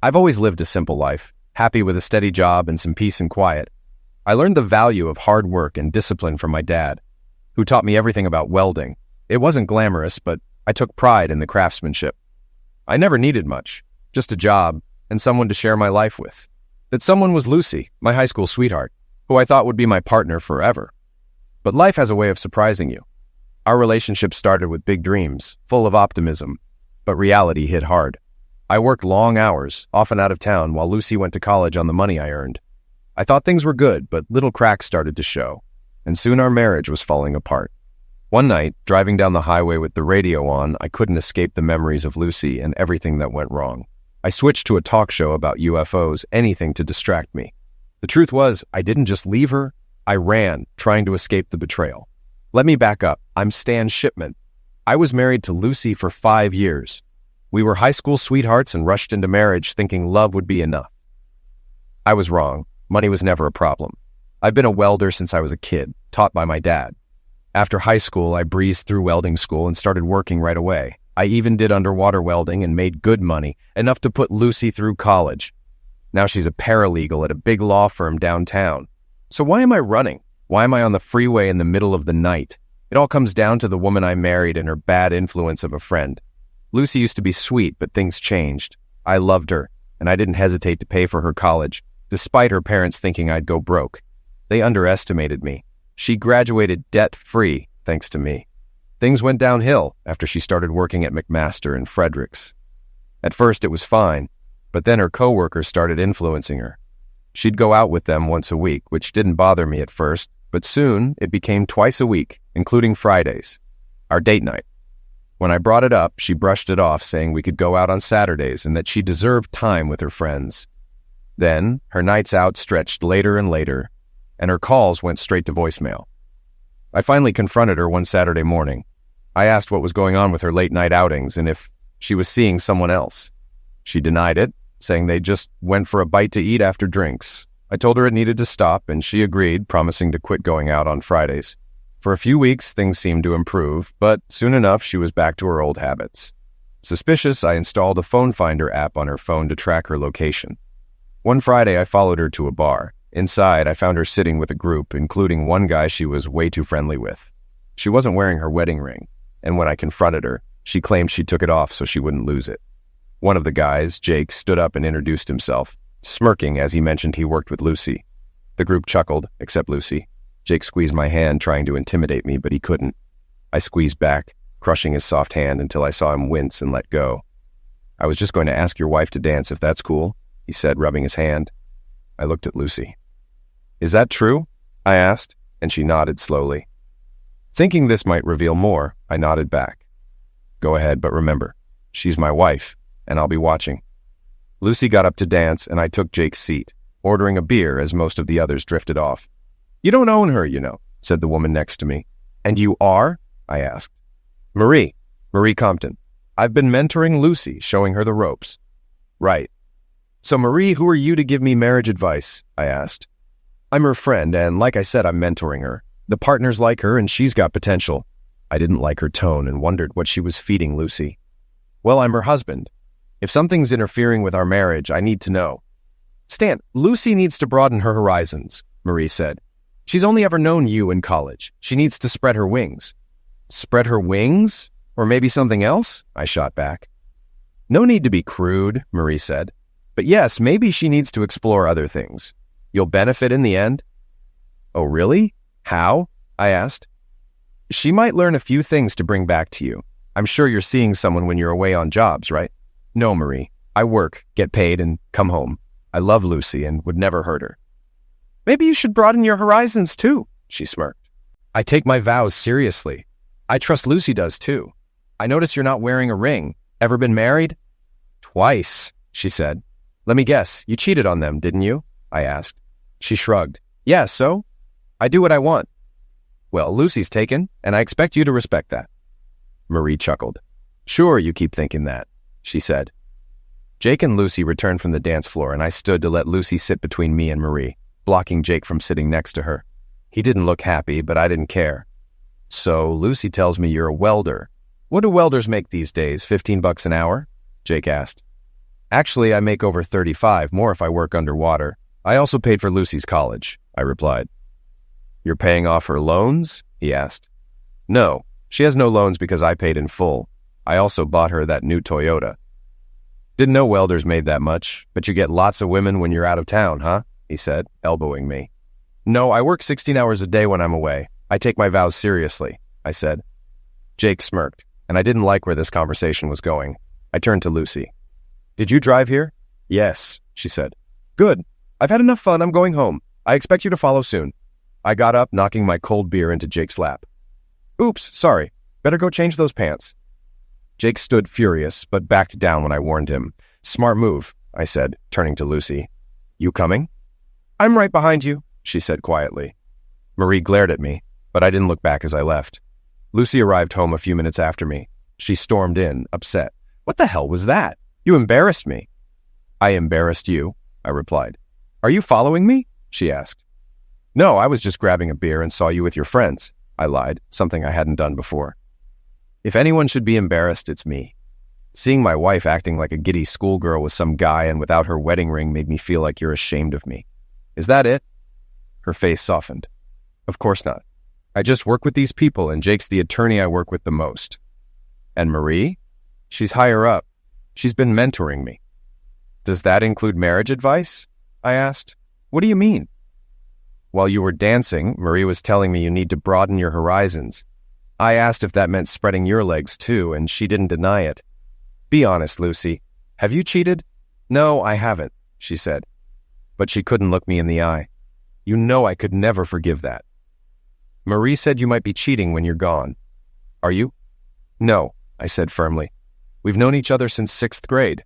I've always lived a simple life, happy with a steady job and some peace and quiet. I learned the value of hard work and discipline from my dad, who taught me everything about welding. It wasn't glamorous, but I took pride in the craftsmanship. I never needed much, just a job and someone to share my life with. That someone was Lucy, my high school sweetheart, who I thought would be my partner forever. But life has a way of surprising you. Our relationship started with big dreams, full of optimism, but reality hit hard. I worked long hours, often out of town, while Lucy went to college on the money I earned. I thought things were good, but little cracks started to show, and soon our marriage was falling apart. One night, driving down the highway with the radio on, I couldn't escape the memories of Lucy and everything that went wrong. I switched to a talk show about UFOs, anything to distract me. The truth was, I didn't just leave her, I ran, trying to escape the betrayal. Let me back up. I'm Stan Shipman. I was married to Lucy for 5 years. We were high school sweethearts and rushed into marriage thinking love would be enough. I was wrong. Money was never a problem. I've been a welder since I was a kid, taught by my dad. After high school, I breezed through welding school and started working right away. I even did underwater welding and made good money, enough to put Lucy through college. Now she's a paralegal at a big law firm downtown. So why am I running? Why am I on the freeway in the middle of the night? It all comes down to the woman I married and her bad influence of a friend. Lucy used to be sweet, but things changed. I loved her, and I didn't hesitate to pay for her college, despite her parents thinking I'd go broke. They underestimated me. She graduated debt-free, thanks to me. Things went downhill after she started working at McMaster in Fredericks. At first it was fine, but then her coworkers started influencing her. She'd go out with them once a week, which didn't bother me at first, but soon it became twice a week, including Fridays, our date night. When I brought it up, she brushed it off, saying we could go out on Saturdays and that she deserved time with her friends. Then, her nights out stretched later and later, and her calls went straight to voicemail. I finally confronted her one Saturday morning. I asked what was going on with her late-night outings and if she was seeing someone else. She denied it, saying they just went for a bite to eat after drinks. I told her it needed to stop, and she agreed, promising to quit going out on Fridays. For a few weeks, things seemed to improve, but soon enough, she was back to her old habits. Suspicious, I installed a phone finder app on her phone to track her location. One Friday, I followed her to a bar. Inside, I found her sitting with a group, including one guy she was way too friendly with. She wasn't wearing her wedding ring, and when I confronted her, she claimed she took it off so she wouldn't lose it. One of the guys, Jake, stood up and introduced himself, smirking as he mentioned he worked with Lucy. The group chuckled, except Lucy. Jake squeezed my hand, trying to intimidate me, but he couldn't. I squeezed back, crushing his soft hand until I saw him wince and let go. "I was just going to ask your wife to dance if that's cool," he said, rubbing his hand. I looked at Lucy. "Is that true?" I asked, and she nodded slowly. Thinking this might reveal more, I nodded back. "Go ahead, but remember, she's my wife, and I'll be watching." Lucy got up to dance, and I took Jake's seat, ordering a beer as most of the others drifted off. "You don't own her, you know," said the woman next to me. "And you are?" I asked. Marie Compton. I've been mentoring Lucy, showing her the ropes." "Right. So Marie, who are you to give me marriage advice?" I asked. "I'm her friend, and like I said, I'm mentoring her. The partners like her, and she's got potential." I didn't like her tone and wondered what she was feeding Lucy. "Well, I'm her husband. If something's interfering with our marriage, I need to know." "Stan, Lucy needs to broaden her horizons," Marie said. "She's only ever known you in college. She needs to spread her wings." "Spread her wings? Or maybe something else?" I shot back. "No need to be crude," Marie said. "But yes, maybe she needs to explore other things. You'll benefit in the end." "Oh, really? How?" I asked. "She might learn a few things to bring back to you. I'm sure you're seeing someone when you're away on jobs, right?" "No, Marie. I work, get paid, and come home. I love Lucy and would never hurt her." "Maybe you should broaden your horizons too," she smirked. "I take my vows seriously. I trust Lucy does too. I notice you're not wearing a ring. Ever been married?" "Twice," she said. "Let me guess, you cheated on them, didn't you?" I asked. She shrugged. "Yeah, so? I do what I want." "Well, Lucy's taken, and I expect you to respect that." Marie chuckled. "Sure, you keep thinking that," she said. Jake and Lucy returned from the dance floor, and I stood to let Lucy sit between me and Marie, blocking Jake from sitting next to her. He didn't look happy, but I didn't care. "So, Lucy tells me you're a welder. What do welders make these days, $15 an hour?" Jake asked. Actually, I make over 35, more if I work underwater. I also paid for Lucy's college, I replied. You're paying off her loans? He asked. No, she has no loans because I paid in full. I also bought her that new Toyota. Didn't know welders made that much, but you get lots of women when you're out of town, huh? He said, elbowing me. No, I work 16 hours a day when I'm away. I take my vows seriously, I said. Jake smirked, and I didn't like where this conversation was going. I turned to Lucy. Did you drive here? Yes, she said. Good. I've had enough fun. I'm going home. I expect you to follow soon. I got up, knocking my cold beer into Jake's lap. Oops, sorry. Better go change those pants. Jake stood furious, but backed down when I warned him. Smart move, I said, turning to Lucy. You coming? I'm right behind you, she said quietly. Marie glared at me, but I didn't look back as I left. Lucy arrived home a few minutes after me. She stormed in, upset. What the hell was that? You embarrassed me. I embarrassed you, I replied. Are you following me? She asked. No, I was just grabbing a beer and saw you with your friends, I lied, something I hadn't done before. If anyone should be embarrassed, it's me. Seeing my wife acting like a giddy schoolgirl with some guy and without her wedding ring made me feel like you're ashamed of me. Is that it? Her face softened. Of course not. I just work with these people, and Jake's the attorney I work with the most. And Marie? She's higher up. She's been mentoring me. Does that include marriage advice? I asked. What do you mean? While you were dancing, Marie was telling me you need to broaden your horizons. I asked if that meant spreading your legs too, and she didn't deny it. Be honest, Lucy. Have you cheated? No, I haven't, she said. But she couldn't look me in the eye. You know I could never forgive that. Marie said you might be cheating when you're gone. Are you? No, I said firmly. We've known each other since 6th grade.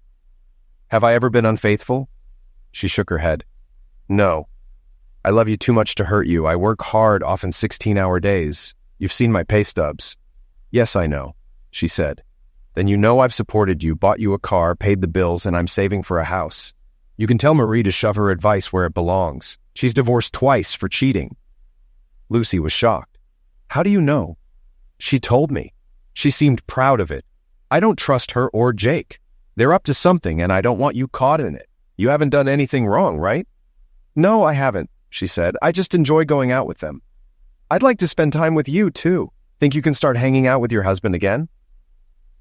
Have I ever been unfaithful? She shook her head. No. I love you too much to hurt you. I work hard, often 16-hour days. You've seen my pay stubs. Yes, I know, she said. Then you know I've supported you, bought you a car, paid the bills, and I'm saving for a house. You can tell Marie to shove her advice where it belongs. She's divorced twice for cheating. Lucy was shocked. How do you know? She told me. She seemed proud of it. I don't trust her or Jake. They're up to something, and I don't want you caught in it. You haven't done anything wrong, right? No, I haven't, she said. I just enjoy going out with them. I'd like to spend time with you, too. Think you can start hanging out with your husband again?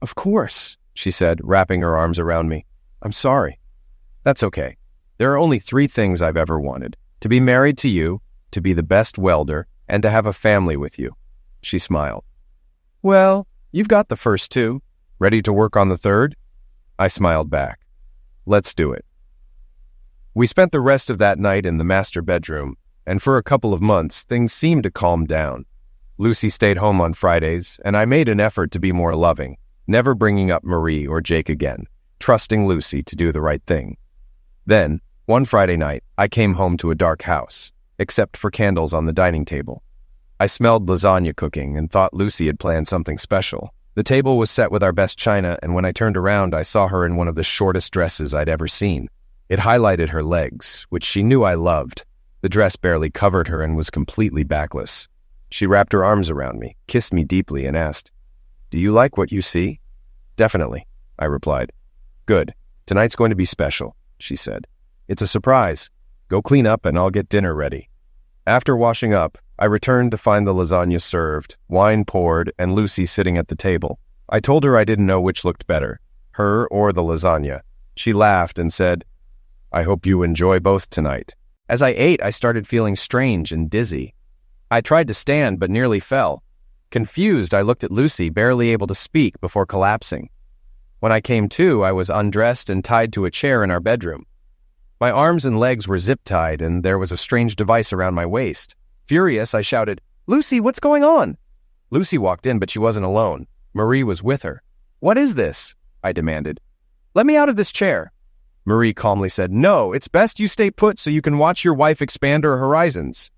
Of course, she said, wrapping her arms around me. I'm sorry. That's okay. There are only 3 things I've ever wanted. To be married to you, to be the best welder, and to have a family with you. She smiled. Well, you've got the first 2. Ready to work on the 3rd? I smiled back. Let's do it. We spent the rest of that night in the master bedroom, and for a couple of months, things seemed to calm down. Lucy stayed home on Fridays, and I made an effort to be more loving, never bringing up Marie or Jake again, trusting Lucy to do the right thing. Then, one Friday night, I came home to a dark house, except for candles on the dining table. I smelled lasagna cooking and thought Lucy had planned something special. The table was set with our best china, and when I turned around, I saw her in one of the shortest dresses I'd ever seen. It highlighted her legs, which she knew I loved. The dress barely covered her and was completely backless. She wrapped her arms around me, kissed me deeply, and asked, "Do you like what you see?" "Definitely," I replied. "Good. Tonight's going to be special," she said. "It's a surprise. Go clean up and I'll get dinner ready." After washing up, I returned to find the lasagna served, wine poured, and Lucy sitting at the table. I told her I didn't know which looked better, her or the lasagna. She laughed and said, "I hope you enjoy both tonight." As I ate, I started feeling strange and dizzy. I tried to stand but nearly fell. Confused, I looked at Lucy, barely able to speak, before collapsing. When I came to, I was undressed and tied to a chair in our bedroom. My arms and legs were zip-tied, and there was a strange device around my waist. Furious, I shouted, "Lucy, what's going on?" Lucy walked in, but she wasn't alone. Marie was with her. "What is this?" I demanded. "Let me out of this chair." Marie calmly said, "No, it's best you stay put so you can watch your wife expand her horizons."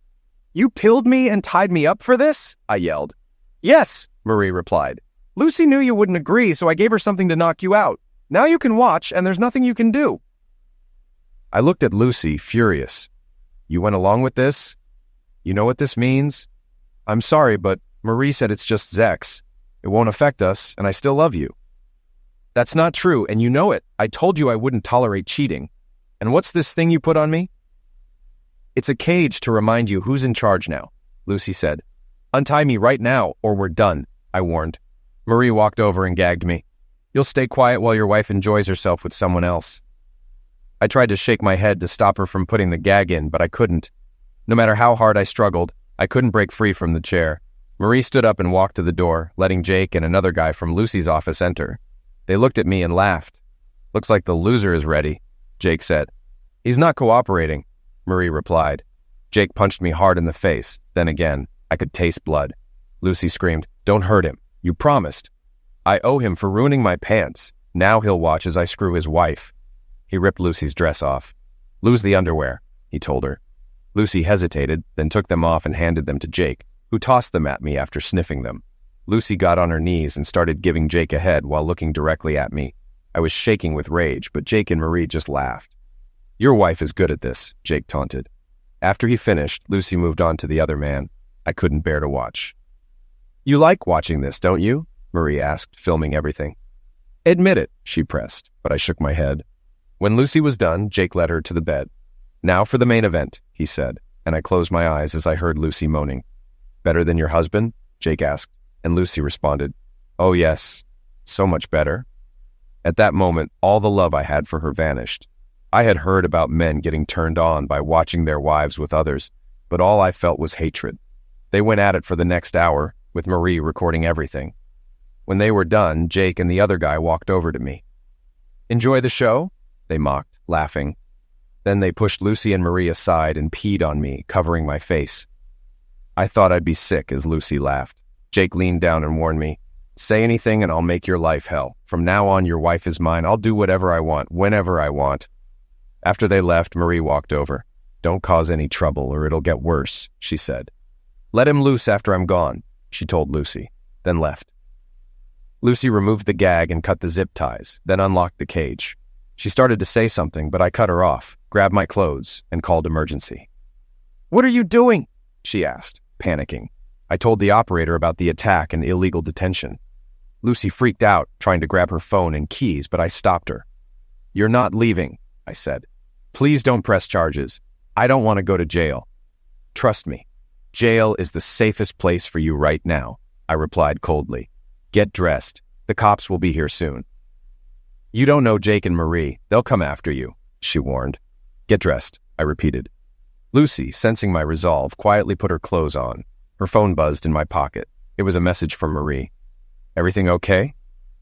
"You pilled me and tied me up for this?" I yelled. "Yes," Marie replied. "Lucy knew you wouldn't agree, so I gave her something to knock you out. Now you can watch, and there's nothing you can do." I looked at Lucy, furious. "You went along with this? You know what this means?" "I'm sorry, but Marie said it's just Zex. It won't affect us, and I still love you." That's not true, and you know it. I told you I wouldn't tolerate cheating. And what's this thing you put on me? It's a cage to remind you who's in charge now, Lucy said. Untie me right now, or we're done, I warned. Marie walked over and gagged me. You'll stay quiet while your wife enjoys herself with someone else. I tried to shake my head to stop her from putting the gag in, but I couldn't. No matter how hard I struggled, I couldn't break free from the chair. Marie stood up and walked to the door, letting Jake and another guy from Lucy's office enter. They looked at me and laughed. Looks like the loser is ready, Jake said. He's not cooperating, Marie replied. Jake punched me hard in the face. Then again, I could taste blood. Lucy screamed, Don't hurt him. You promised. I owe him for ruining my pants. Now he'll watch as I screw his wife. He ripped Lucy's dress off. Lose the underwear, he told her. Lucy hesitated, then took them off and handed them to Jake, who tossed them at me after sniffing them. Lucy got on her knees and started giving Jake a head while looking directly at me. I was shaking with rage, but Jake and Marie just laughed. Your wife is good at this, Jake taunted. After he finished, Lucy moved on to the other man. I couldn't bear to watch. You like watching this, don't you? Marie asked, filming everything. Admit it, she pressed, but I shook my head. When Lucy was done, Jake led her to the bed. Now for the main event, he said, and I closed my eyes as I heard Lucy moaning. Better than your husband? Jake asked, and Lucy responded, Oh yes, so much better. At that moment, all the love I had for her vanished. I had heard about men getting turned on by watching their wives with others, but all I felt was hatred. They went at it for the next hour, with Marie recording everything. When they were done, Jake and the other guy walked over to me. Enjoy the show? They mocked, laughing. Then they pushed Lucy and Marie aside and peed on me, covering my face. I thought I'd be sick as Lucy laughed. Jake leaned down and warned me, Say anything and I'll make your life hell. From now on, your wife is mine. I'll do whatever I want, whenever I want. After they left, Marie walked over. Don't cause any trouble or it'll get worse, she said. Let him loose after I'm gone, she told Lucy, then left. Lucy removed the gag and cut the zip ties, then unlocked the cage. She started to say something, but I cut her off, grabbed my clothes, and called emergency. What are you doing? She asked, panicking. I told the operator about the attack and illegal detention. Lucy freaked out, trying to grab her phone and keys, but I stopped her. You're not leaving, I said. Please don't press charges. I don't want to go to jail. Trust me, jail is the safest place for you right now, I replied coldly. Get dressed. The cops will be here soon. You don't know Jake and Marie. They'll come after you, she warned. Get dressed, I repeated. Lucy, sensing my resolve, quietly put her clothes on. Her phone buzzed in my pocket. It was a message from Marie. Everything okay?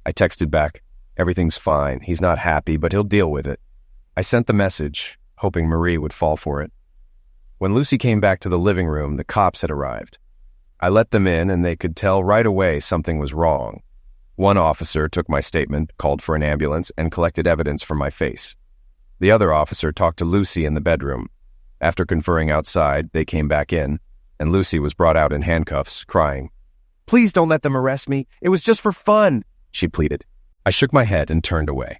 I texted back. Everything's fine. He's not happy, but he'll deal with it. I sent the message, hoping Marie would fall for it. When Lucy came back to the living room, the cops had arrived. I let them in, and they could tell right away something was wrong. One officer took my statement, called for an ambulance, and collected evidence from my face. The other officer talked to Lucy in the bedroom. After conferring outside, they came back in, and Lucy was brought out in handcuffs, crying. Please don't let them arrest me. It was just for fun, she pleaded. I shook my head and turned away.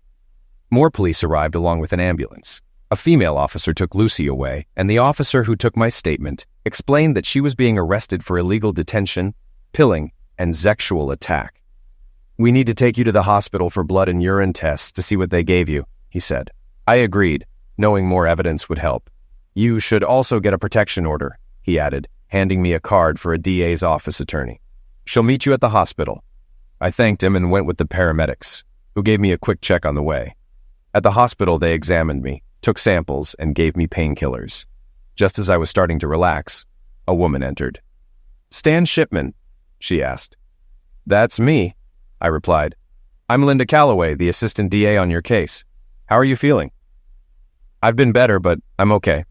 More police arrived along with an ambulance. A female officer took Lucy away, and the officer who took my statement explained that she was being arrested for illegal detention, pilling, and sexual attack. We need to take you to the hospital for blood and urine tests to see what they gave you, he said. I agreed, knowing more evidence would help. You should also get a protection order, he added, handing me a card for a DA's office attorney. She'll meet you at the hospital. I thanked him and went with the paramedics, who gave me a quick check on the way. At the hospital, they examined me, took samples, and gave me painkillers. Just as I was starting to relax, a woman entered. Stan Shipman, she asked. That's me, I replied. I'm Linda Calloway, the assistant DA on your case. How are you feeling? I've been better, but I'm okay.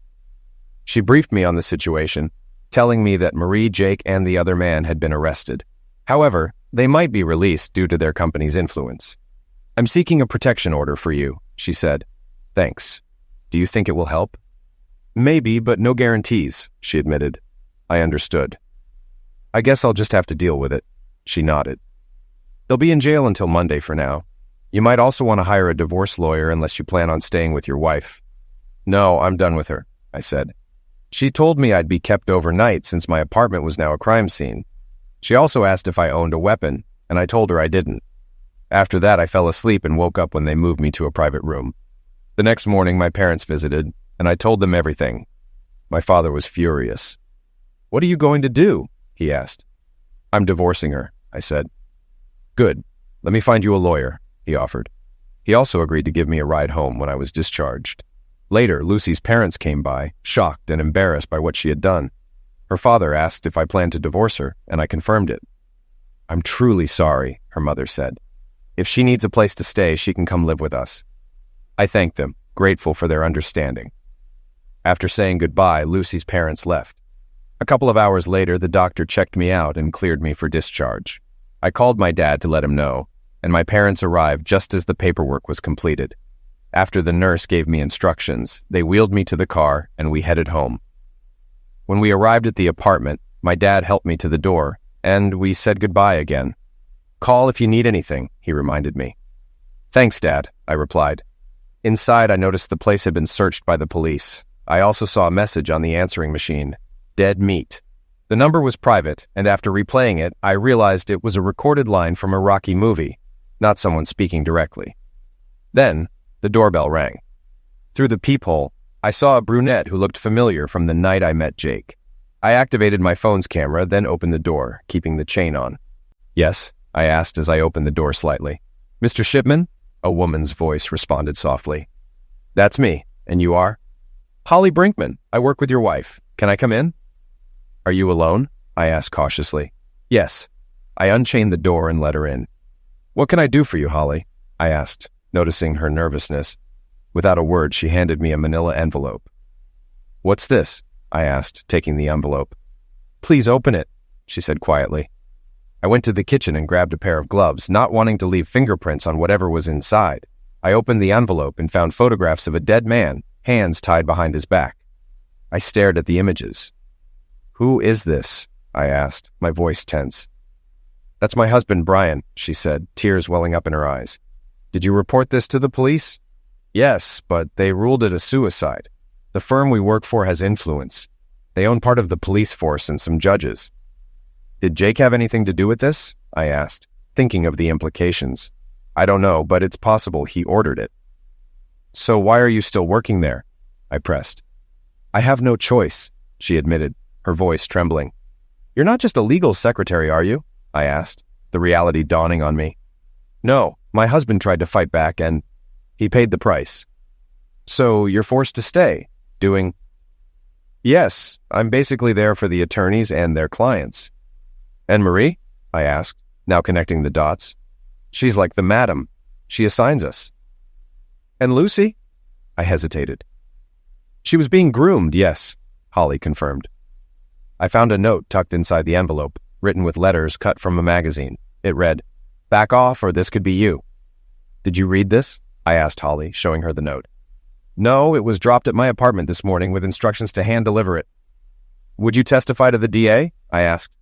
She briefed me on the situation, telling me that Marie, Jake, and the other man had been arrested. However, they might be released due to their company's influence. I'm seeking a protection order for you, she said. Thanks. Do you think it will help? Maybe, but no guarantees, she admitted. I understood. I guess I'll just have to deal with it, she nodded. They'll be in jail until Monday for now. You might also want to hire a divorce lawyer unless you plan on staying with your wife. No, I'm done with her, I said. She told me I'd be kept overnight since my apartment was now a crime scene. She also asked if I owned a weapon, and I told her I didn't. After that, I fell asleep and woke up when they moved me to a private room. The next morning, my parents visited, and I told them everything. My father was furious. "What are you going to do?" he asked. "I'm divorcing her," I said. "Good. Let me find you a lawyer," he offered. He also agreed to give me a ride home when I was discharged. Later, Lucy's parents came by, shocked and embarrassed by what she had done. Her father asked if I planned to divorce her, and I confirmed it. "I'm truly sorry," her mother said. "If she needs a place to stay, she can come live with us." I thanked them, grateful for their understanding. After saying goodbye, Lucy's parents left. A couple of hours later, the doctor checked me out and cleared me for discharge. I called my dad to let him know, and my parents arrived just as the paperwork was completed. After the nurse gave me instructions, they wheeled me to the car and we headed home. When we arrived at the apartment, my dad helped me to the door, and we said goodbye again. "Call if you need anything," he reminded me. "Thanks, Dad," I replied. Inside, I noticed the place had been searched by the police. I also saw a message on the answering machine: "Dead meat." The number was private, and after replaying it, I realized it was a recorded line from a Rocky movie, not someone speaking directly. Then, the doorbell rang. Through the peephole, I saw a brunette who looked familiar from the night I met Jake. I activated my phone's camera, then opened the door, keeping the chain on. "Yes?" I asked as I opened the door slightly. "Mr. Shipman?" A woman's voice responded softly. "That's me. And you are?" "Holly Brinkman. I work with your wife. Can I come in?" "Are you alone?" I asked cautiously. "Yes." I unchained the door and let her in. "What can I do for you, Holly?" I asked, noticing her nervousness. Without a word, she handed me a manila envelope. "What's this?" I asked, taking the envelope. "Please open it," she said quietly. I went to the kitchen and grabbed a pair of gloves, not wanting to leave fingerprints on whatever was inside. I opened the envelope and found photographs of a dead man, hands tied behind his back. I stared at the images. "Who is this?" I asked, my voice tense. "That's my husband, Brian," she said, tears welling up in her eyes. "Did you report this to the police?" "Yes, but they ruled it a suicide. The firm we work for has influence. They own part of the police force and some judges." "Did Jake have anything to do with this?" I asked, thinking of the implications. "I don't know, but it's possible he ordered it." "So why are you still working there?" I pressed. "I have no choice," she admitted, her voice trembling. "You're not just a legal secretary, are you?" I asked, the reality dawning on me. "No, my husband tried to fight back and he paid the price." "So you're forced to stay, doing—" "Yes, I'm basically there for the attorneys and their clients." "And Marie?" I asked, now connecting the dots. "She's like the madam. She assigns us." "And Lucy?" I hesitated. "She was being groomed, yes," Holly confirmed. I found a note tucked inside the envelope, written with letters cut from a magazine. It read, "Back off or this could be you." "Did you read this?" I asked Holly, showing her the note. "No, it was dropped at my apartment this morning with instructions to hand-deliver it." "Would you testify to the DA?" I asked.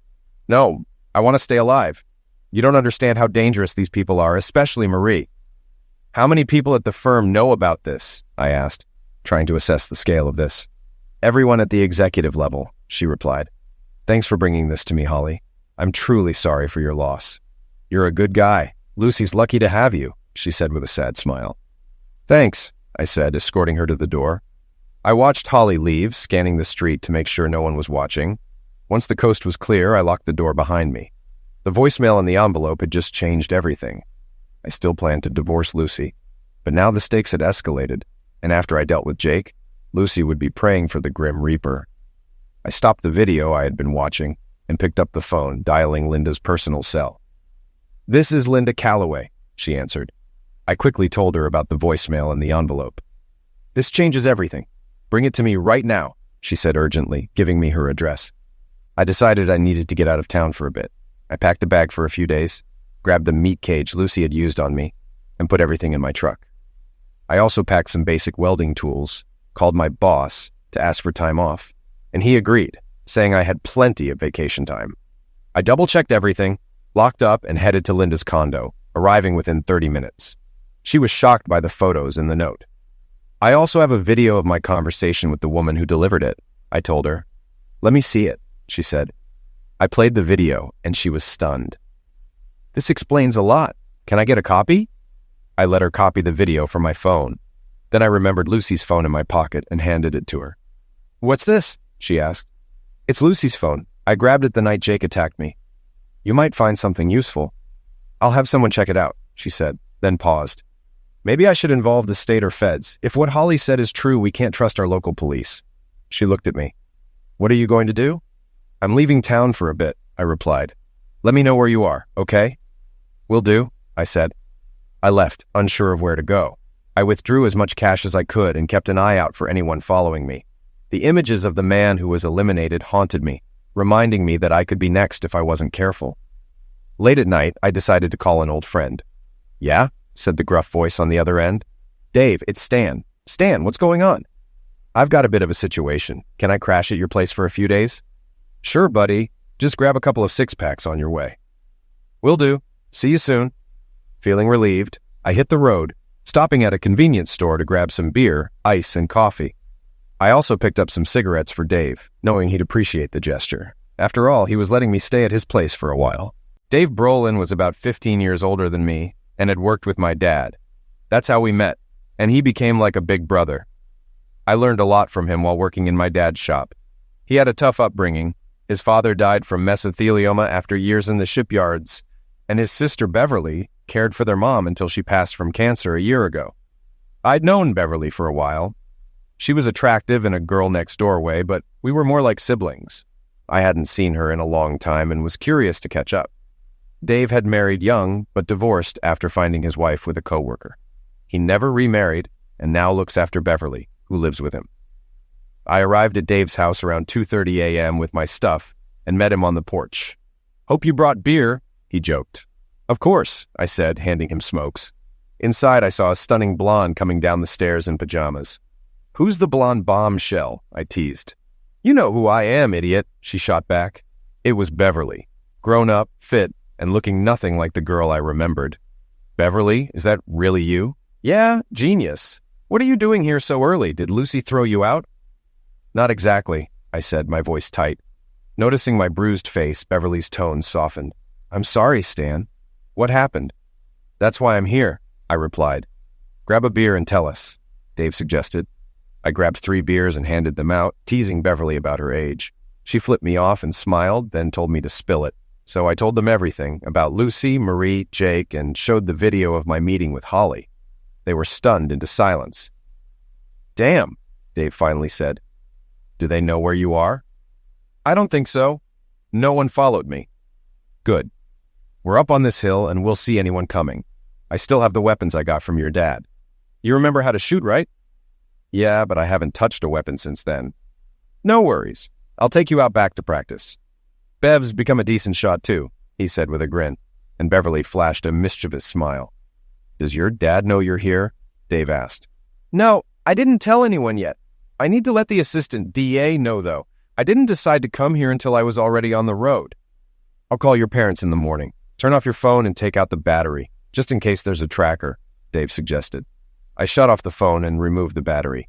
"No, I want to stay alive. You don't understand how dangerous these people are, especially Marie." "How many people at the firm know about this?" I asked, trying to assess the scale of this. "Everyone at the executive level," she replied. "Thanks for bringing this to me, Holly. I'm truly sorry for your loss. You're a good guy. Lucy's lucky to have you," she said with a sad smile. "Thanks," I said, escorting her to the door. I watched Holly leave, scanning the street to make sure no one was watching. Once the coast was clear, I locked the door behind me. The voicemail in the envelope had just changed everything. I still planned to divorce Lucy, but now the stakes had escalated, and after I dealt with Jake, Lucy would be praying for the Grim Reaper. I stopped the video I had been watching and picked up the phone, dialing Linda's personal cell. "This is Linda Calloway," she answered. I quickly told her about the voicemail and the envelope. "This changes everything. Bring it to me right now," she said urgently, giving me her address. I decided I needed to get out of town for a bit. I packed a bag for a few days, grabbed the meat cage Lucy had used on me, and put everything in my truck. I also packed some basic welding tools, called my boss to ask for time off, and he agreed, saying I had plenty of vacation time. I double-checked everything, locked up, and headed to Linda's condo, arriving within 30 minutes. She was shocked by the photos in the note. "I also have a video of my conversation with the woman who delivered it," I told her. "Let me see it," she said. I played the video, and she was stunned. "This explains a lot," Can I get a copy? I let her copy the video from my phone. Then I remembered Lucy's phone in my pocket and handed it to her. What's this? She asked. It's Lucy's phone. I grabbed it the night Jake attacked me. You might find something useful. I'll have someone check it out, she said, then paused. Maybe I should involve the state or feds. If what Holly said is true, we can't trust our local police. She looked at me. What are you going to do? I'm leaving town for a bit, I replied. Let me know where you are, okay? Will do, I said. I left, unsure of where to go. I withdrew as much cash as I could and kept an eye out for anyone following me. The images of the man who was eliminated haunted me, reminding me that I could be next if I wasn't careful. Late at night, I decided to call an old friend. Yeah? Said the gruff voice on the other end. Dave, it's Stan. Stan, what's going on? I've got a bit of a situation. Can I crash at your place for a few days? Sure, buddy. Just grab a couple of six-packs on your way. Will do. See you soon. Feeling relieved, I hit the road, stopping at a convenience store to grab some beer, ice, and coffee. I also picked up some cigarettes for Dave, knowing he'd appreciate the gesture. After all, he was letting me stay at his place for a while. Dave Brolin was about 15 years older than me and had worked with my dad. That's how we met, and he became like a big brother. I learned a lot from him while working in my dad's shop. He had a tough upbringing. His father died from mesothelioma after years in the shipyards, and his sister Beverly cared for their mom until she passed from cancer a year ago. I'd known Beverly for a while. She was attractive in a girl-next-door way, but we were more like siblings. I hadn't seen her in a long time and was curious to catch up. Dave had married young, but divorced after finding his wife with a coworker. He never remarried and now looks after Beverly, who lives with him. I arrived at Dave's house around 2:30 a.m. with my stuff and met him on the porch. Hope you brought beer, he joked. Of course, I said, handing him smokes. Inside, I saw a stunning blonde coming down the stairs in pajamas. Who's the blonde bombshell? I teased. You know who I am, idiot, she shot back. It was Beverly, grown up, fit, and looking nothing like the girl I remembered. Beverly, is that really you? Yeah, genius. What are you doing here so early? Did Lucy throw you out? Not exactly, I said, my voice tight. Noticing my bruised face, Beverly's tone softened. I'm sorry, Stan. What happened? That's why I'm here, I replied. Grab a beer and tell us, Dave suggested. I grabbed 3 beers and handed them out, teasing Beverly about her age. She flipped me off and smiled, then told me to spill it. So I told them everything about Lucy, Marie, Jake, and showed the video of my meeting with Holly. They were stunned into silence. Damn, Dave finally said. Do they know where you are? I don't think so. No one followed me. Good. We're up on this hill and we'll see anyone coming. I still have the weapons I got from your dad. You remember how to shoot, right? Yeah, but I haven't touched a weapon since then. No worries. I'll take you out back to practice. Bev's become a decent shot too, he said with a grin, and Beverly flashed a mischievous smile. Does your dad know you're here? Dave asked. No, I didn't tell anyone yet. I need to let the assistant DA know, though. I didn't decide to come here until I was already on the road. I'll call your parents in the morning. Turn off your phone and take out the battery, just in case there's a tracker, Dave suggested. I shut off the phone and removed the battery.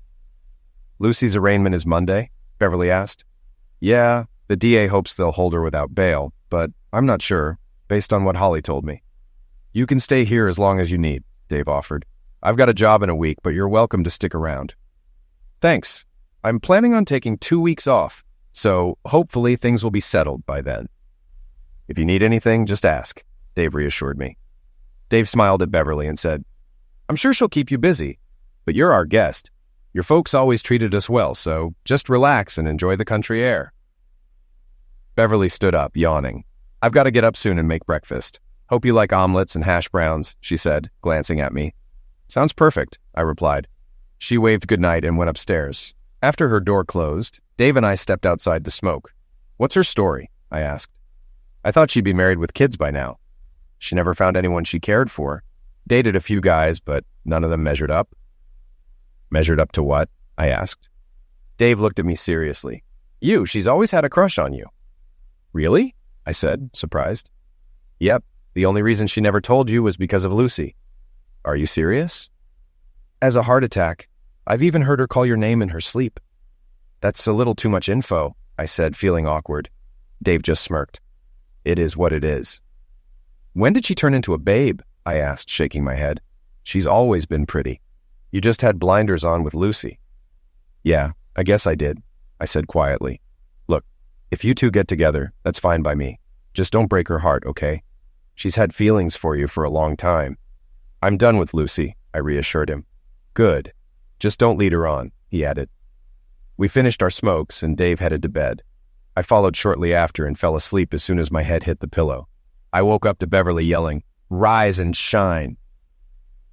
Lucy's arraignment is Monday? Beverly asked. Yeah, the DA hopes they'll hold her without bail, but I'm not sure, based on what Holly told me. You can stay here as long as you need, Dave offered. I've got a job in a week, but you're welcome to stick around. Thanks. I'm planning on taking 2 weeks off, so hopefully things will be settled by then. If you need anything, just ask, Dave reassured me. Dave smiled at Beverly and said, I'm sure she'll keep you busy, but you're our guest. Your folks always treated us well, so just relax and enjoy the country air. Beverly stood up, yawning. I've got to get up soon and make breakfast. Hope you like omelets and hash browns, she said, glancing at me. Sounds perfect, I replied. She waved goodnight and went upstairs. After her door closed, Dave and I stepped outside to smoke. What's her story? I asked. I thought she'd be married with kids by now. She never found anyone she cared for. Dated a few guys, but none of them measured up. Measured up to what? I asked. Dave looked at me seriously. She's always had a crush on you. Really? I said, surprised. Yep, the only reason she never told you was because of Lucy. Are you serious? As a heart attack. I've even heard her call your name in her sleep. That's a little too much info, I said, feeling awkward. Dave just smirked. It is what it is. When did she turn into a babe? I asked, shaking my head. She's always been pretty. You just had blinders on with Lucy. Yeah, I guess I did, I said quietly. Look, if you two get together, that's fine by me. Just don't break her heart, okay? She's had feelings for you for a long time. I'm done with Lucy, I reassured him. Good. Just don't lead her on, he added. We finished our smokes and Dave headed to bed. I followed shortly after and fell asleep as soon as my head hit the pillow. I woke up to Beverly yelling, "Rise and shine."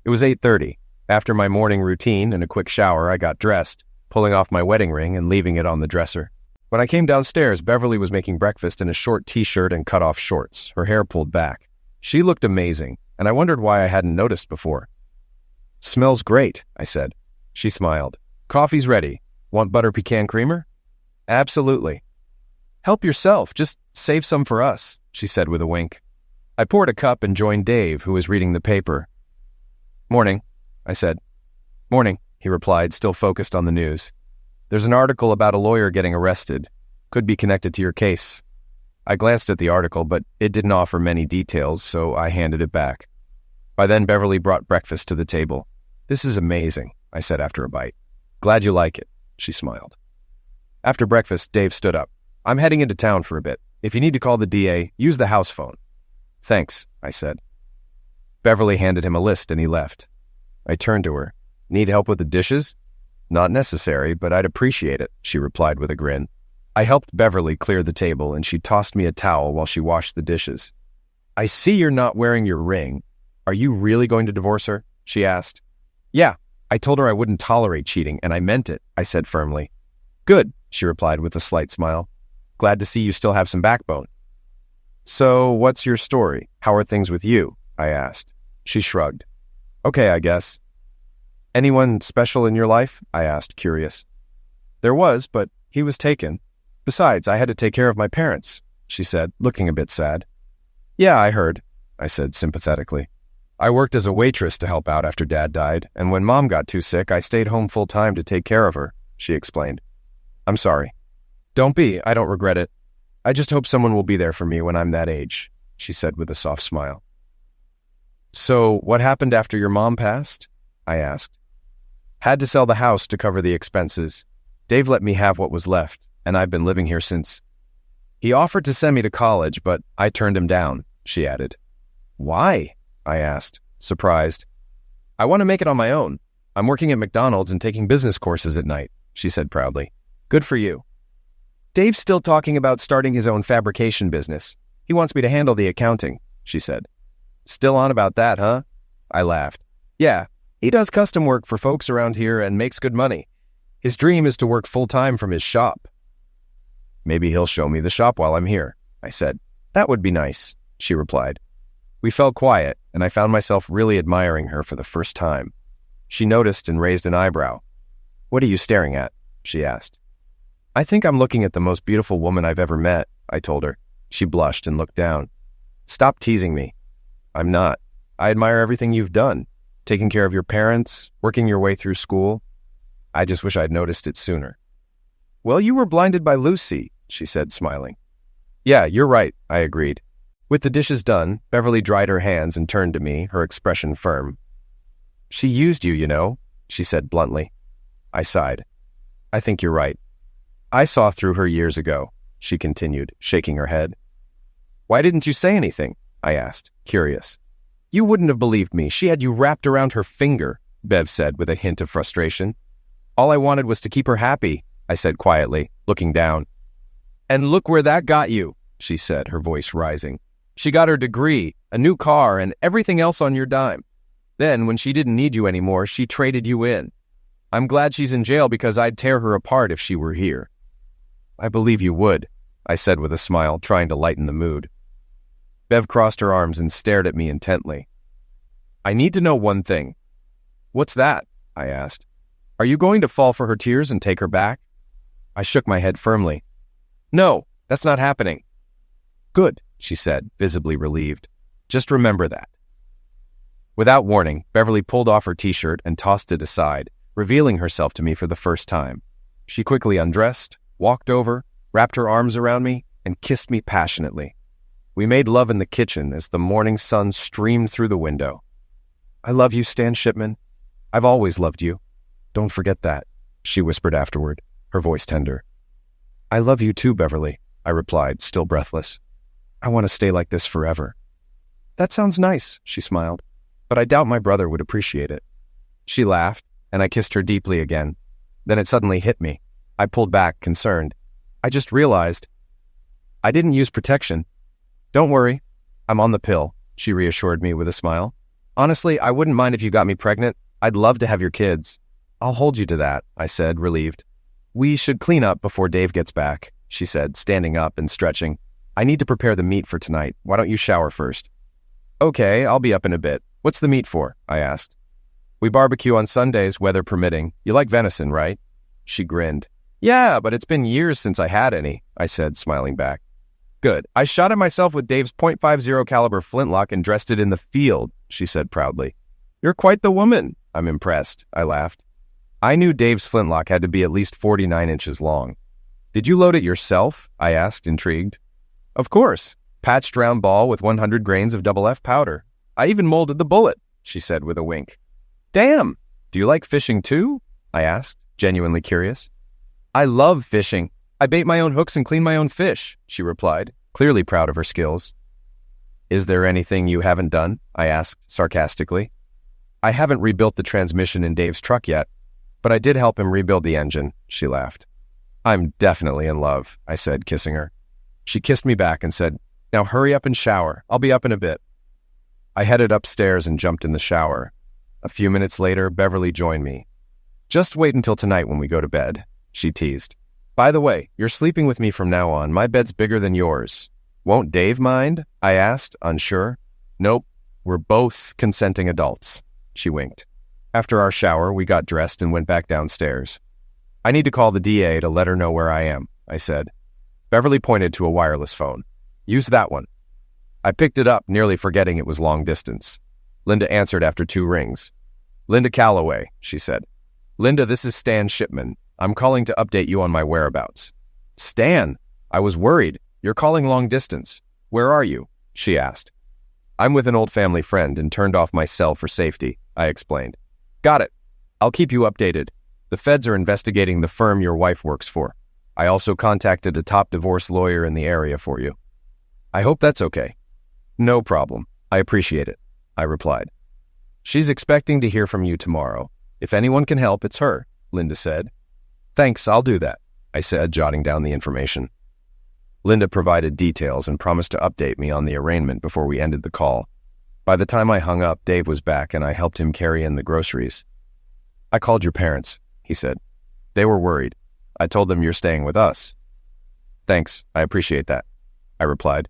It was 8:30. After my morning routine and a quick shower, I got dressed, pulling off my wedding ring and leaving it on the dresser. When I came downstairs, Beverly was making breakfast in a short t-shirt and cut-off shorts, her hair pulled back. She looked amazing, and I wondered why I hadn't noticed before. "Smells great," I said. She smiled. "Coffee's ready. Want butter pecan creamer?" "Absolutely." "Help yourself. Just save some for us," she said with a wink. I poured a cup and joined Dave, who was reading the paper. "Morning," I said. "Morning," he replied, still focused on the news. "There's an article about a lawyer getting arrested. Could be connected to your case." I glanced at the article, but it didn't offer many details, so I handed it back. By then, Beverly brought breakfast to the table. "This is amazing," I said after a bite. "Glad you like it," she smiled. After breakfast, Dave stood up. "I'm heading into town for a bit. If you need to call the DA, use the house phone." "Thanks," I said. Beverly handed him a list and he left. I turned to her. "Need help with the dishes?" "Not necessary, but I'd appreciate it," she replied with a grin. I helped Beverly clear the table and she tossed me a towel while she washed the dishes. "I see you're not wearing your ring. Are you really going to divorce her?" she asked. "Yeah, I told her I wouldn't tolerate cheating, and I meant it," I said firmly. "Good," she replied with a slight smile. "Glad to see you still have some backbone." "So, what's your story? How are things with you?" I asked. She shrugged. "Okay, I guess." "Anyone special in your life?" I asked, curious. "There was, but he was taken. Besides, I had to take care of my parents," she said, looking a bit sad. "Yeah, I heard," I said sympathetically. "I worked as a waitress to help out after Dad died, and when Mom got too sick, I stayed home full-time to take care of her," she explained. "I'm sorry." "Don't be, I don't regret it. I just hope someone will be there for me when I'm that age," she said with a soft smile. "So, what happened after your mom passed?" I asked. "Had to sell the house to cover the expenses. Dave let me have what was left, and I've been living here since. He offered to send me to college, but I turned him down," she added. "Why?" I asked, surprised. "I want to make it on my own. I'm working at McDonald's and taking business courses at night," she said proudly. "Good for you." "Dave's still talking about starting his own fabrication business. He wants me to handle the accounting," she said. "Still on about that, huh?" I laughed. "Yeah, he does custom work for folks around here and makes good money. His dream is to work full-time from his shop." "Maybe he'll show me the shop while I'm here," I said. "That would be nice," she replied. We fell quiet, and I found myself really admiring her for the first time. She noticed and raised an eyebrow. "What are you staring at?" she asked. "I think I'm looking at the most beautiful woman I've ever met," I told her. She blushed and looked down. "Stop teasing me." "I'm not. I admire everything you've done. Taking care of your parents, working your way through school. I just wish I'd noticed it sooner." "Well, you were blinded by Lucy," she said, smiling. "Yeah, you're right," I agreed. With the dishes done, Beverly dried her hands and turned to me, her expression firm. "She used you, you know," she said bluntly. I sighed. "I think you're right. I saw through her years ago," she continued, shaking her head. "Why didn't you say anything?" I asked, curious. "You wouldn't have believed me. She had you wrapped around her finger," Bev said with a hint of frustration. "All I wanted was to keep her happy," I said quietly, looking down. "And look where that got you," she said, her voice rising. "She got her degree, a new car, and everything else on your dime. Then, when she didn't need you anymore, she traded you in. I'm glad she's in jail because I'd tear her apart if she were here." "I believe you would," I said with a smile, trying to lighten the mood. Bev crossed her arms and stared at me intently. "I need to know one thing." "What's that?" I asked. "Are you going to fall for her tears and take her back?" I shook my head firmly. "No, that's not happening." "Good," she said, visibly relieved. "Just remember that." Without warning, Beverly pulled off her t-shirt and tossed it aside, revealing herself to me for the first time. She quickly undressed, walked over, wrapped her arms around me, and kissed me passionately. We made love in the kitchen as the morning sun streamed through the window. "I love you, Stan Shipman. I've always loved you. Don't forget that," she whispered afterward, her voice tender. "I love you too, Beverly," I replied, still breathless. "I want to stay like this forever." "That sounds nice," she smiled, "but I doubt my brother would appreciate it." She laughed, and I kissed her deeply again. Then it suddenly hit me. I pulled back, concerned. "I just realized I didn't use protection." "Don't worry. I'm on the pill," she reassured me with a smile. "Honestly, I wouldn't mind if you got me pregnant. I'd love to have your kids." "I'll hold you to that," I said, relieved. "We should clean up before Dave gets back," she said, standing up and stretching. "I need to prepare the meat for tonight. Why don't you shower first?" "Okay, I'll be up in a bit. What's the meat for?" I asked. "We barbecue on Sundays, weather permitting. You like venison, right?" She grinned. "Yeah, but it's been years since I had any," I said, smiling back. "Good. I shot it myself with Dave's .50 caliber flintlock and dressed it in the field," she said proudly. "You're quite the woman." "I'm impressed," I laughed. I knew Dave's flintlock had to be at least 49 inches long. "Did you load it yourself?" I asked, intrigued. "Of course. Patched round ball with 100 grains of double F powder. I even molded the bullet," she said with a wink. "Damn! Do you like fishing too?" I asked, genuinely curious. "I love fishing. I bait my own hooks and clean my own fish," she replied, clearly proud of her skills. "Is there anything you haven't done?" I asked sarcastically. "I haven't rebuilt the transmission in Dave's truck yet, but I did help him rebuild the engine," she laughed. "I'm definitely in love," I said, kissing her. She kissed me back and said, "Now hurry up and shower. I'll be up in a bit." I headed upstairs and jumped in the shower. A few minutes later, Beverly joined me. "Just wait until tonight when we go to bed," she teased. "By the way, you're sleeping with me from now on. My bed's bigger than yours." "Won't Dave mind?" I asked, unsure. "Nope, we're both consenting adults," she winked. After our shower, we got dressed and went back downstairs. "I need to call the DA to let her know where I am," I said. Beverly pointed to a wireless phone. "Use that one." I picked it up, nearly forgetting it was long distance. Linda answered after 2 rings. "Linda Calloway," she said. "Linda, this is Stan Shipman. I'm calling to update you on my whereabouts." "Stan, I was worried. You're calling long distance. Where are you?" she asked. "I'm with an old family friend and turned off my cell for safety," I explained. "Got it. I'll keep you updated. The feds are investigating the firm your wife works for. I also contacted a top divorce lawyer in the area for you." "I hope that's okay." "No problem. I appreciate it," I replied. "She's expecting to hear from you tomorrow. If anyone can help, it's her," Linda said. "Thanks, I'll do that," I said, jotting down the information. Linda provided details and promised to update me on the arraignment before we ended the call. By the time I hung up, Dave was back and I helped him carry in the groceries. "I called your parents," he said. "They were worried. I told them you're staying with us." "Thanks, I appreciate that," I replied.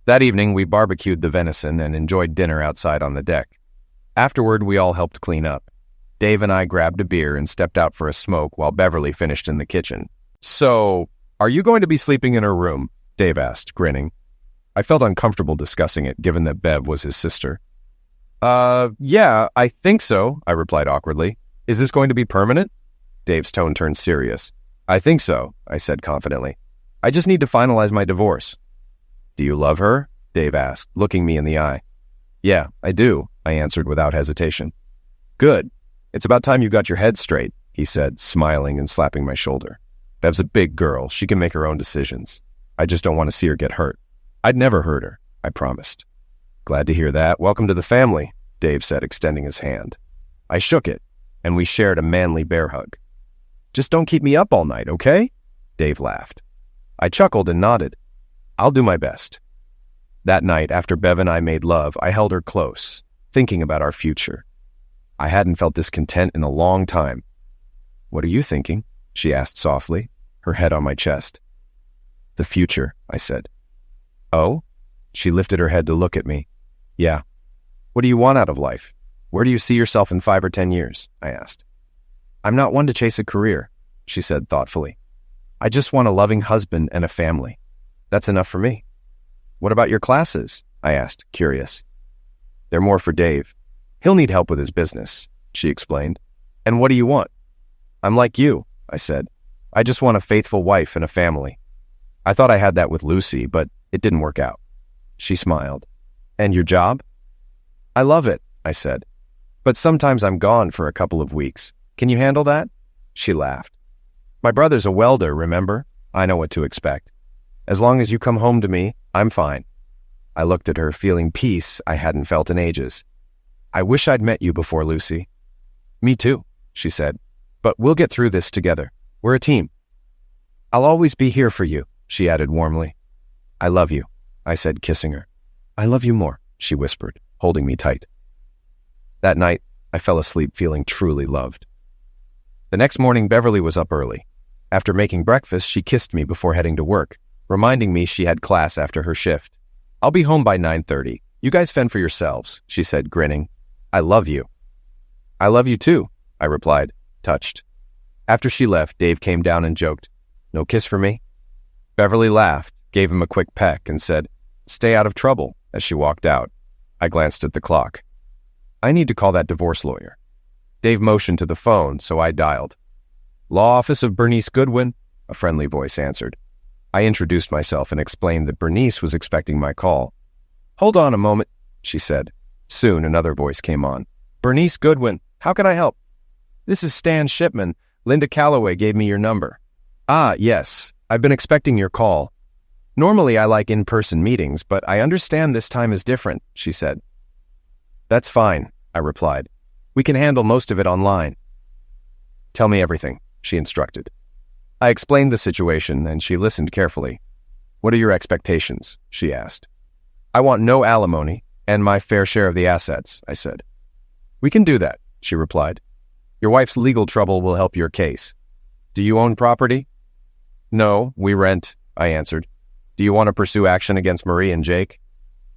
That evening, we barbecued the venison and enjoyed dinner outside on the deck. Afterward, we all helped clean up. Dave and I grabbed a beer and stepped out for a smoke while Beverly finished in the kitchen. "So, are you going to be sleeping in her room?" Dave asked, grinning. I felt uncomfortable discussing it, given that Bev was his sister. Yeah, I think so," I replied awkwardly. "Is this going to be permanent?" Dave's tone turned serious. "I think so," I said confidently. "I just need to finalize my divorce." "Do you love her?" Dave asked, looking me in the eye. "Yeah, I do," I answered without hesitation. "Good. It's about time you got your head straight," he said, smiling and slapping my shoulder. "Bev's a big girl. She can make her own decisions. I just don't want to see her get hurt." "I'd never hurt her," I promised. "Glad to hear that. Welcome to the family," Dave said, extending his hand. I shook it, and we shared a manly bear hug. "Just don't keep me up all night, okay?" Dave laughed. I chuckled and nodded. "I'll do my best." That night, after Bev and I made love, I held her close, thinking about our future. I hadn't felt this content in a long time. "What are you thinking?" she asked softly, her head on my chest. "The future," I said. "Oh?" She lifted her head to look at me. "Yeah. What do you want out of life? Where do you see yourself in 5 or 10 years?" I asked. "I'm not one to chase a career," she said thoughtfully. "I just want a loving husband and a family. That's enough for me." "What about your classes?" I asked, curious. "They're more for Dave. He'll need help with his business," she explained. "And what do you want?" "I'm like you," I said. "I just want a faithful wife and a family. I thought I had that with Lucy, but it didn't work out." She smiled. And your job? I love it, I said. But sometimes I'm gone for a couple of weeks. Can you handle that? She laughed. My brother's a welder, remember? I know what to expect. As long as you come home to me, I'm fine. I looked at her, feeling peace I hadn't felt in ages. I wish I'd met you before, Lucy. Me too, she said. But we'll get through this together. We're a team. I'll always be here for you, she added warmly. I love you, I said, kissing her. I love you more, she whispered, holding me tight. That night, I fell asleep feeling truly loved. The next morning, Beverly was up early. After making breakfast, she kissed me before heading to work, reminding me she had class after her shift. I'll be home by 9:30. You guys fend for yourselves, she said, grinning. I love you. I love you too, I replied, touched. After she left, Dave came down and joked, No kiss for me? Beverly laughed, gave him a quick peck, and said, Stay out of trouble, as she walked out. I glanced at the clock. I need to call that divorce lawyer. Dave motioned to the phone, so I dialed. Law Office of Bernice Goodwin, a friendly voice answered. I introduced myself and explained that Bernice was expecting my call. Hold on a moment, she said. Soon another voice came on. Bernice Goodwin, how can I help? This is Stan Shipman. Linda Calloway gave me your number. Ah, yes. I've been expecting your call. Normally I like in-person meetings, but I understand this time is different, she said. That's fine, I replied. We can handle most of it online. Tell me everything, she instructed. I explained the situation, and she listened carefully. What are your expectations? She asked. I want no alimony and my fair share of the assets, I said. We can do that, she replied. Your wife's legal trouble will help your case. Do you own property? No, we rent, I answered. Do you want to pursue action against Marie and Jake?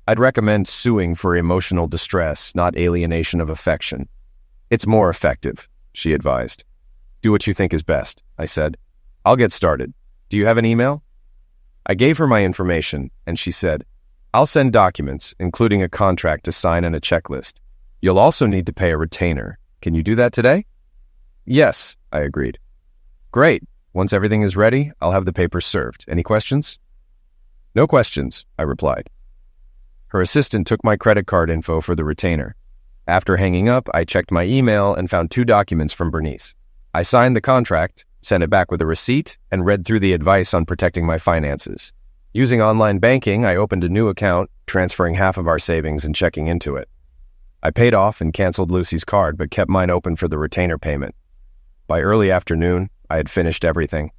I'd recommend suing for emotional distress, not alienation of affection. It's more effective, she advised. Do what you think is best, I said. I'll get started. Do you have an email? I gave her my information, and she said, I'll send documents, including a contract to sign and a checklist. You'll also need to pay a retainer. Can you do that today? Yes, I agreed. Great. Once everything is ready, I'll have the papers served. Any questions? No questions, I replied. Her assistant took my credit card info for the retainer. After hanging up, I checked my email and found 2 documents from Bernice. I signed the contract, sent it back with a receipt, and read through the advice on protecting my finances. Using online banking, I opened a new account, transferring half of our savings and checking into it. I paid off and canceled Lucy's card, but kept mine open for the retainer payment. By early afternoon, I had finished everything.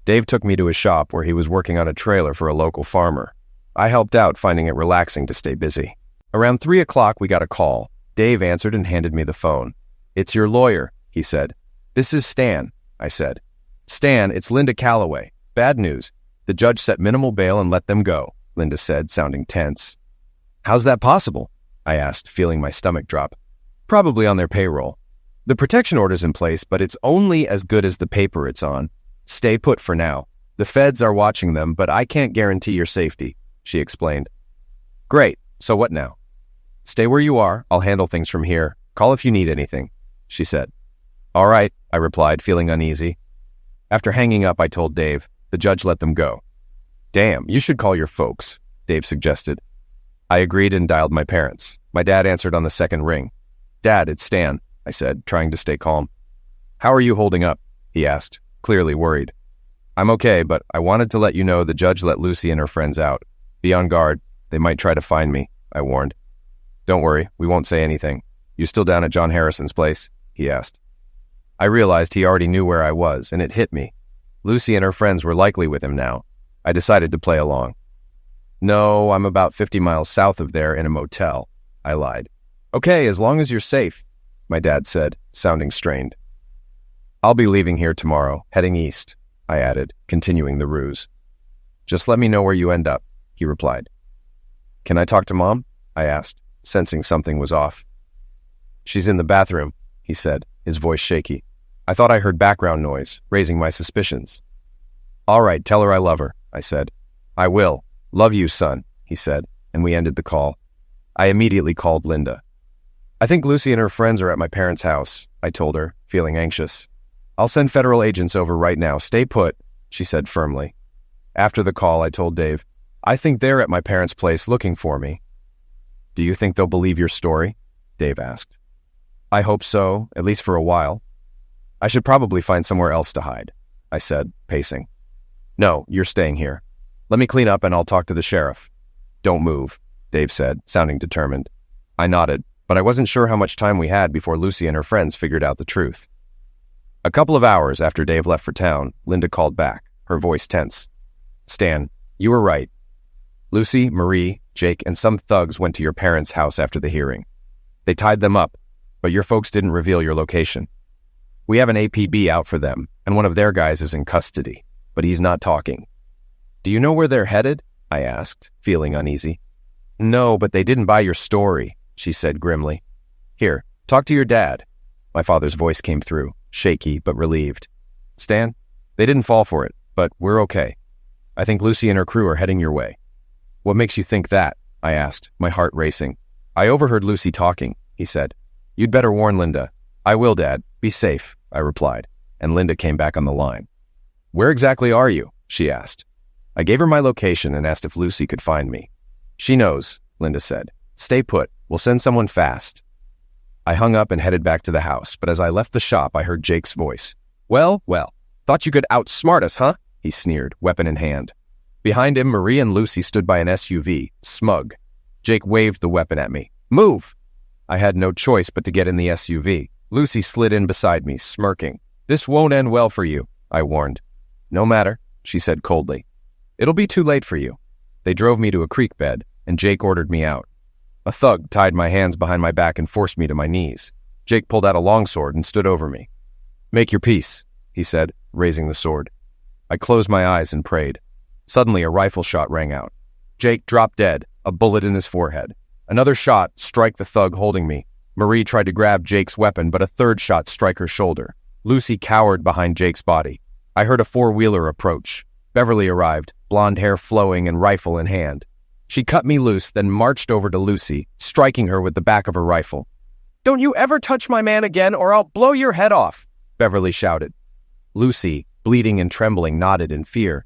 Dave took me to his shop where he was working on a trailer for a local farmer. I helped out, finding it relaxing to stay busy. Around 3 o'clock, we got a call. Dave answered and handed me the phone. It's your lawyer, he said. This is Stan, I said. Stan, it's Linda Calloway. Bad news. The judge set minimal bail and let them go, Linda said, sounding tense. How's that possible? I asked, feeling my stomach drop. Probably on their payroll. The protection order's in place, but it's only as good as the paper it's on. Stay put for now. The feds are watching them, but I can't guarantee your safety, she explained. Great. So what now? Stay where you are. I'll handle things from here. Call if you need anything, she said. All right, I replied, feeling uneasy. After hanging up, I told Dave. The judge let them go. Damn, you should call your folks, Dave suggested. I agreed and dialed my parents. My dad answered on the second ring. Dad, it's Stan, I said, trying to stay calm. How are you holding up? He asked, clearly worried. I'm okay, but I wanted to let you know the judge let Lucy and her friends out. Be on guard. They might try to find me, I warned. Don't worry, we won't say anything. You still down at John Harrison's place? He asked. I realized he already knew where I was, and it hit me. Lucy and her friends were likely with him now. I decided to play along. No, I'm about 50 miles south of there in a motel, I lied. Okay, as long as you're safe, my dad said, sounding strained. I'll be leaving here tomorrow, heading east, I added, continuing the ruse. Just let me know where you end up, he replied. Can I talk to Mom? I asked, sensing something was off. She's in the bathroom, he said, his voice shaky. I thought I heard background noise, raising my suspicions. All right, tell her I love her, I said. I will. Love you, son, he said, and we ended the call. I immediately called Linda. I think Lucy and her friends are at my parents' house, I told her, feeling anxious. I'll send federal agents over right now. Stay put, she said firmly. After the call, I told Dave, I think they're at my parents' place looking for me." "Do you think they'll believe your story?" Dave asked. "I hope so, at least for a while. I should probably find somewhere else to hide," I said, pacing. "No, you're staying here. Let me clean up and I'll talk to the sheriff." "Don't move," Dave said, sounding determined. I nodded, but I wasn't sure how much time we had before Lucy and her friends figured out the truth. A couple of hours after Dave left for town, Linda called back, her voice tense. "Stan, you were right. Lucy, Marie, Jake, and some thugs went to your parents' house after the hearing. They tied them up, but your folks didn't reveal your location. We have an APB out for them, and one of their guys is in custody, but he's not talking." "Do you know where they're headed?" I asked, feeling uneasy. "No, but they didn't buy your story," she said grimly. "Here, talk to your dad." My father's voice came through, shaky but relieved. "Stan, they didn't fall for it, but we're okay. I think Lucy and her crew are heading your way." "What makes you think that?" I asked, my heart racing. "I overheard Lucy talking," he said. "You'd better warn Linda." "I will, Dad. Be safe," I replied, and Linda came back on the line. "Where exactly are you?" she asked. I gave her my location and asked if Lucy could find me. "She knows," Linda said. "Stay put. We'll send someone fast." I hung up and headed back to the house, but as I left the shop, I heard Jake's voice. Well, thought you could outsmart us, huh?" he sneered, weapon in hand. Behind him, Marie and Lucy stood by an SUV, smug. Jake waved the weapon at me. "Move!" I had no choice but to get in the SUV. Lucy slid in beside me, smirking. "This won't end well for you," I warned. "No matter," she said coldly. "It'll be too late for you." They drove me to a creek bed, and Jake ordered me out. A thug tied my hands behind my back and forced me to my knees. Jake pulled out a longsword and stood over me. "Make your peace," he said, raising the sword. I closed my eyes and prayed. Suddenly, a rifle shot rang out. Jake dropped dead, a bullet in his forehead. Another shot struck the thug holding me. Marie tried to grab Jake's weapon, but a third shot struck her shoulder. Lucy cowered behind Jake's body. I heard a four-wheeler approach. Beverly arrived, blonde hair flowing and rifle in hand. She cut me loose, then marched over to Lucy, striking her with the back of her rifle. "Don't you ever touch my man again, or I'll blow your head off," Beverly shouted. Lucy, bleeding and trembling, nodded in fear.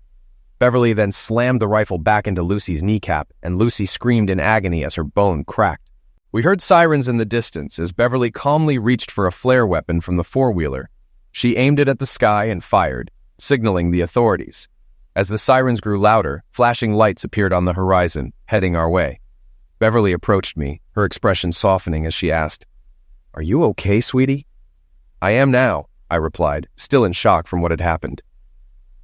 Beverly then slammed the rifle back into Lucy's kneecap, and Lucy screamed in agony as her bone cracked. We heard sirens in the distance as Beverly calmly reached for a flare weapon from the four-wheeler. She aimed it at the sky and fired, signaling the authorities. As the sirens grew louder, flashing lights appeared on the horizon, heading our way. Beverly approached me, her expression softening as she asked, "Are you okay, sweetie?" "I am now," I replied, still in shock from what had happened.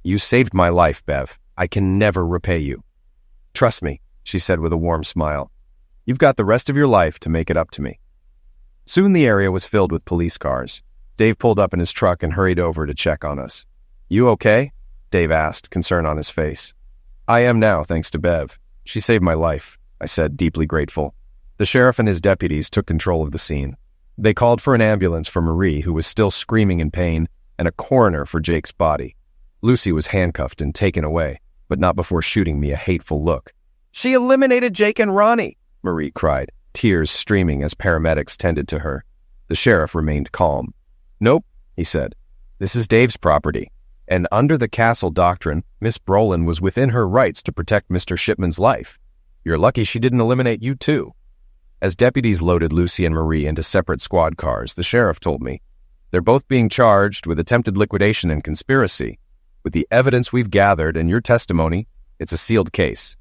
"You saved my life, Bev. I can never repay you." "Trust me," she said with a warm smile. "You've got the rest of your life to make it up to me." Soon the area was filled with police cars. Dave pulled up in his truck and hurried over to check on us. "You okay?" Dave asked, concern on his face. "I am now, thanks to Bev. She saved my life," I said, deeply grateful. The sheriff and his deputies took control of the scene. They called for an ambulance for Marie, who was still screaming in pain, and a coroner for Jake's body. Lucy was handcuffed and taken away, but not before shooting me a hateful look. "She eliminated Jake and Ronnie," Marie cried, tears streaming as paramedics tended to her. The sheriff remained calm. "Nope," he said. "This is Dave's property. And under the Castle Doctrine, Miss Brolin was within her rights to protect Mr. Shipman's life. You're lucky she didn't eliminate you too." As deputies loaded Lucy and Marie into separate squad cars, the sheriff told me, "They're both being charged with attempted liquidation and conspiracy. With the evidence we've gathered and your testimony, it's a sealed case."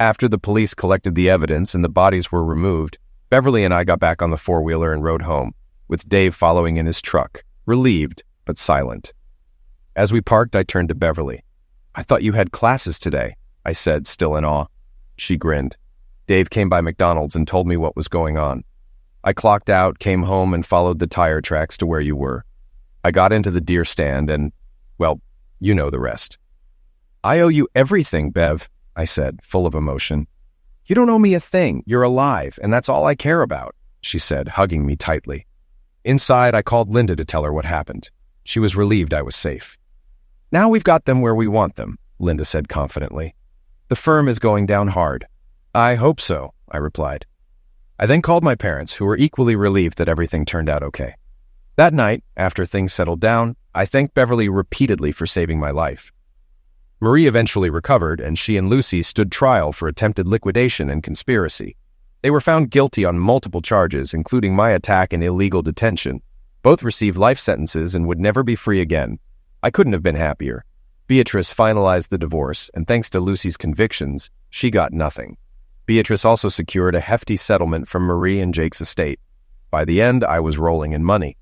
After the police collected the evidence and the bodies were removed, Beverly and I got back on the four-wheeler and rode home, with Dave following in his truck, relieved but silent. As we parked, I turned to Beverly. "I thought you had classes today," I said, still in awe. She grinned. "Dave came by McDonald's and told me what was going on. I clocked out, came home, and followed the tire tracks to where you were. I got into the deer stand and, well, you know the rest." "I owe you everything, Bev," I said, full of emotion. "You don't owe me a thing. You're alive, and that's all I care about," she said, hugging me tightly. Inside, I called Linda to tell her what happened. She was relieved I was safe. "Now we've got them where we want them," Linda said confidently. "The firm is going down hard." "I hope so," I replied. I then called my parents, who were equally relieved that everything turned out okay. That night, after things settled down, I thanked Beverly repeatedly for saving my life. Marie eventually recovered, and she and Lucy stood trial for attempted liquidation and conspiracy. They were found guilty on multiple charges, including my attack and illegal detention. Both received life sentences and would never be free again. I couldn't have been happier. Beatrice finalized the divorce, and thanks to Lucy's convictions, she got nothing. Beatrice also secured a hefty settlement from Marie and Jake's estate. By the end, I was rolling in money.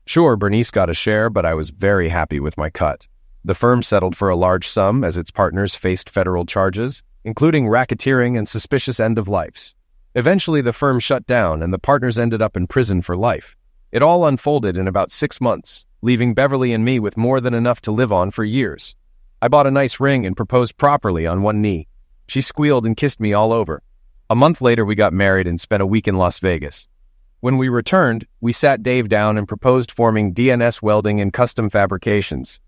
Sure, Bernice got a share, but I was very happy with my cut. The firm settled for a large sum as its partners faced federal charges, including racketeering and suspicious end-of-lifes. Eventually, the firm shut down, and the partners ended up in prison for life. It all unfolded in about 6 months, leaving Beverly and me with more than enough to live on for years. I bought a nice ring and proposed properly on one knee. She squealed and kissed me all over. A month later, we got married and spent a week in Las Vegas. When we returned, we sat Dave down and proposed forming DNS Welding and Custom Fabrications.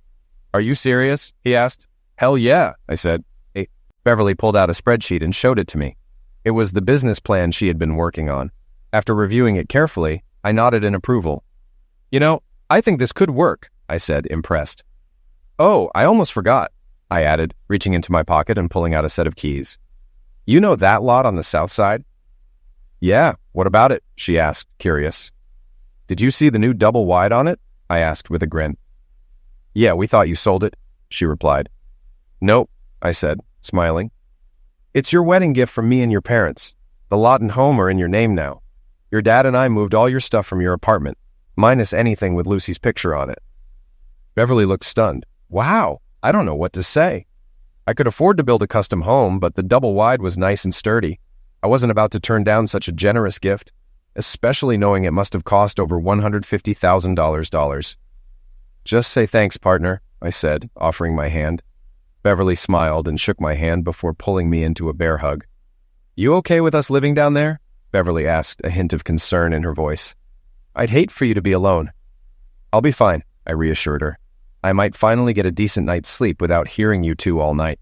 "Are you serious?" he asked. "Hell yeah," I said. Beverly pulled out a spreadsheet and showed it to me. It was the business plan she had been working on. After reviewing it carefully, I nodded in approval. "You know, I think this could work," I said, impressed. "Oh, I almost forgot," I added, reaching into my pocket and pulling out a set of keys. "You know that lot on the south side?" "Yeah, what about it?" she asked, curious. "Did you see the new double wide on it?" I asked with a grin. "Yeah, we thought you sold it," she replied. "Nope," I said, smiling. "It's your wedding gift from me and your parents. The lot and home are in your name now. Your dad and I moved all your stuff from your apartment, minus anything with Lucy's picture on it." Beverly looked stunned. "Wow, I don't know what to say. I could afford to build a custom home, but the double wide was nice and sturdy. I wasn't about to turn down such a generous gift, especially knowing it must have cost over $150,000. "Just say thanks, partner," I said, offering my hand. Beverly smiled and shook my hand before pulling me into a bear hug. "You okay with us living down there?" Beverly asked, a hint of concern in her voice. "I'd hate for you to be alone." "I'll be fine," I reassured her. "I might finally get a decent night's sleep without hearing you two all night."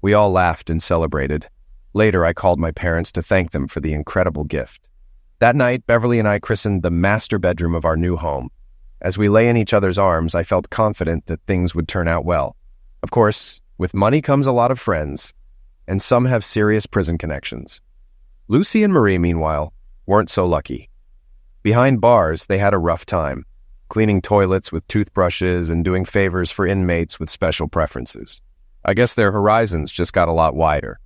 We all laughed and celebrated. Later, I called my parents to thank them for the incredible gift. That night, Beverly and I christened the master bedroom of our new home. As we lay in each other's arms, I felt confident that things would turn out well. Of course, with money comes a lot of friends, and some have serious prison connections. Lucy and Marie, meanwhile, weren't so lucky. Behind bars, they had a rough time, cleaning toilets with toothbrushes and doing favors for inmates with special preferences. I guess their horizons just got a lot wider.